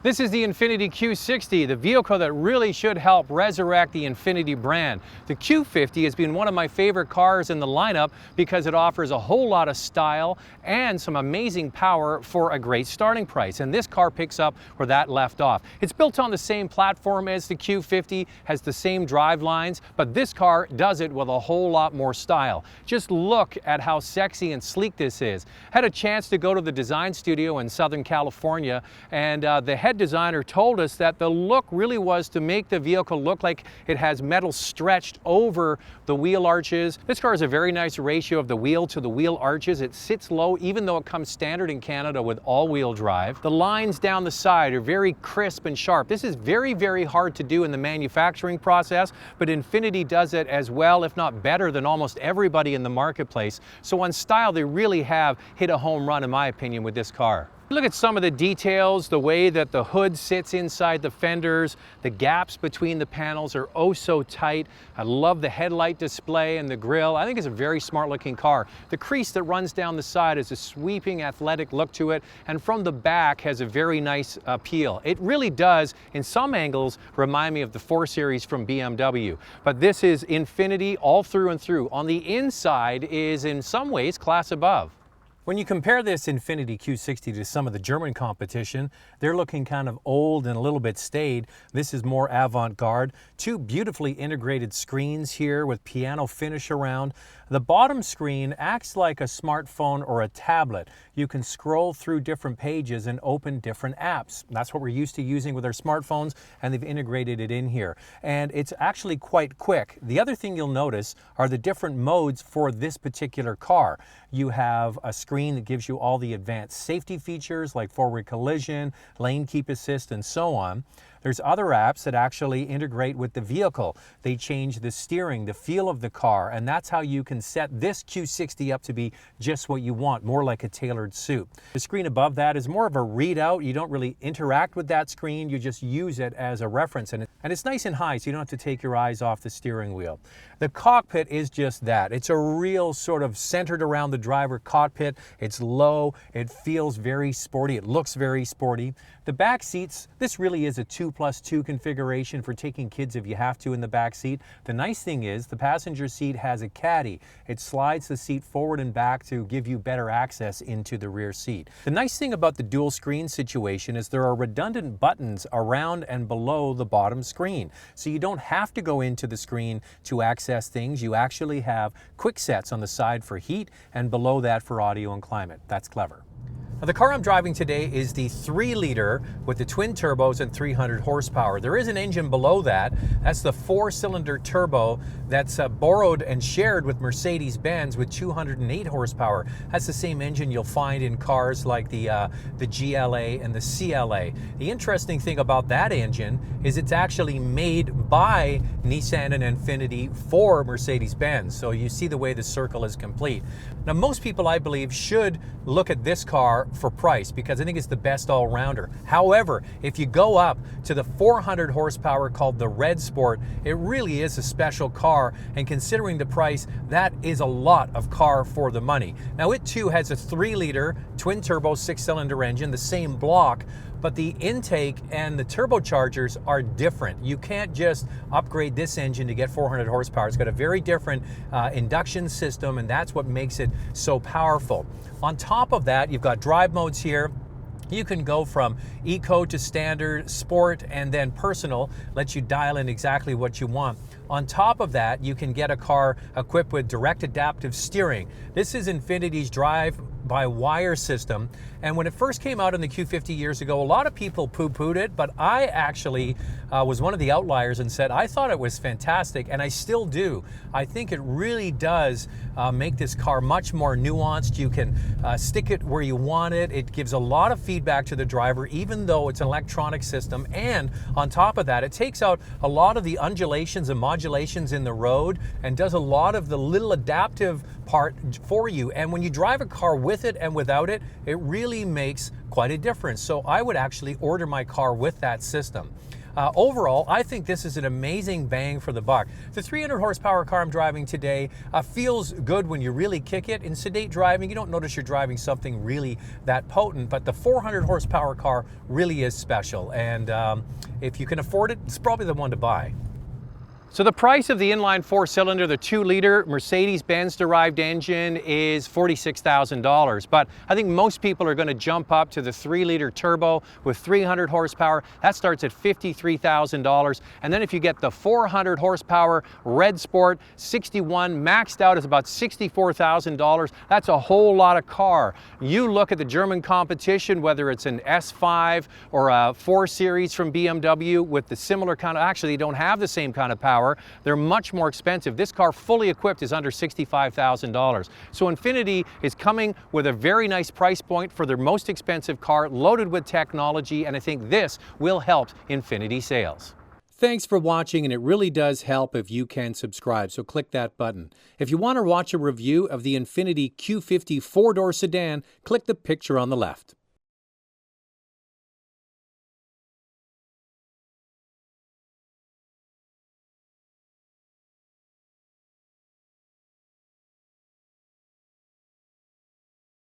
This is the Infiniti Q60, the vehicle that really should help resurrect the Infiniti brand. The Q50 has been one of my favorite cars in the lineup because it offers a whole lot of style and some amazing power for a great starting price. And this car picks up where that left off. It's built on the same platform as the Q50, has the same drive lines, but this car does it with a whole lot more style. Just look at how sexy and sleek this is. Had a chance to go to the design studio in Southern California, and the head designer told us that the look really was to make the vehicle look like it has metal stretched over the wheel arches. This car has a very nice ratio of the wheel to the wheel arches. It sits low even though it comes standard in Canada with all-wheel drive. The lines down the side are very crisp and sharp. This is very, very hard to do in the manufacturing process, but Infiniti does it as well, if not better, than almost everybody in the marketplace. So on style, they really have hit a home run, in my opinion, with this car. Look at some of the details, the way that the hood sits inside the fenders, the gaps between the panels are oh so tight. I love the headlight display and the grille. I think it's a very smart looking car. The crease that runs down the side has a sweeping athletic look to it, and from the back has a very nice appeal. It really does, in some angles, remind me of the 4 Series from BMW. But this is Infiniti all through and through. On the inside is in some ways class above. When you compare this Infiniti Q60 to some of the German competition, they're looking kind of old and a little bit staid. This is more avant-garde. 2 beautifully integrated screens here with piano finish around. The bottom screen acts like a smartphone or a tablet. You can scroll through different pages and open different apps. That's what we're used to using with our smartphones, and they've integrated it in here. And it's actually quite quick. The other thing you'll notice are the different modes for this particular car. You have a screen that gives you all the advanced safety features like forward collision, lane keep assist, and so on. There's other apps that actually integrate with the vehicle. They change the steering, the feel of the car, and that's how you can set this Q60 up to be just what you want, more like a tailored suit. The screen above that is more of a readout. You don't really interact with that screen, you just use it as a reference. And it's nice and high, so you don't have to take your eyes off the steering wheel. The cockpit is just that. It's a real sort of centered around the driver cockpit. It's low, it feels very sporty, it looks very sporty. The back seats, this really is a 2+2 configuration for taking kids if you have to in the back seat. The nice thing is the passenger seat has a caddy. It slides the seat forward and back to give you better access into the rear seat. The nice thing about the dual screen situation is there are redundant buttons around and below the bottom screen. So you don't have to go into the screen to access things. You actually have quick sets on the side for heat and below that for audio and climate. That's clever. Now, the car I'm driving today is the 3-liter with the twin turbos and 300 horsepower. There is an engine below that. That's the 4-cylinder turbo that's borrowed and shared with Mercedes-Benz with 208 horsepower. That's the same engine you'll find in cars like the GLA and the CLA. The interesting thing about that engine is it's actually made by Nissan and Infiniti for Mercedes-Benz. So you see the way the circle is complete. Now, most people, I believe, should look at this car for price because I think it's the best all-rounder. However, if you go up to the 400 horsepower called the Red Sport, it really is a special car, and considering the price, that is a lot of car for the money. Now, it too has a 3-liter twin turbo 6-cylinder engine, the same block, but the intake and the turbochargers are different. You can't just upgrade this engine to get 400 horsepower. It's got a very different induction system, and that's what makes it so powerful. On top of that, you've got drive modes here. You can go from eco to standard, sport, and then personal, lets you dial in exactly what you want. On top of that, you can get a car equipped with direct adaptive steering. This is Infiniti's drive-by-wire system, and when it first came out in the Q50 years ago, a lot of people poo-pooed it, but I actually was one of the outliers and said I thought it was fantastic, and I still do. I think it really does make this car much more nuanced. You can stick it where you want it. It gives a lot of feedback to the driver, even though it's an electronic system, and on top of that, it takes out a lot of the undulations and modulations in the road and does a lot of the little adaptive part for you. And when you drive a car with it and without it, it really makes quite a difference. So I would actually order my car with that system. Overall, I think this is an amazing bang for the buck. The 300 horsepower car I'm driving today feels good when you really kick it. In sedate driving, you don't notice you're driving something really that potent, but the 400 horsepower car really is special. And if you can afford it, it's probably the one to buy. So the price of the inline four-cylinder, the 2-liter Mercedes-Benz derived engine is $46,000. But I think most people are going to jump up to the 3-liter turbo with 300 horsepower. That starts at $53,000. And then if you get the 400 horsepower Red Sport 61 maxed out is about $64,000. That's a whole lot of car. You look at the German competition, whether it's an S5 or a 4 Series from BMW with the similar kind of, actually they don't have the same kind of power. They're much more expensive. This car fully equipped is under $65,000. So Infiniti is coming with a very nice price point for their most expensive car, loaded with technology, and I think this will help Infiniti sales. Thanks for watching, and it really does help if you can subscribe, so click that button. If you want to watch a review of the Infiniti Q60 4-door sedan, click the picture on the left.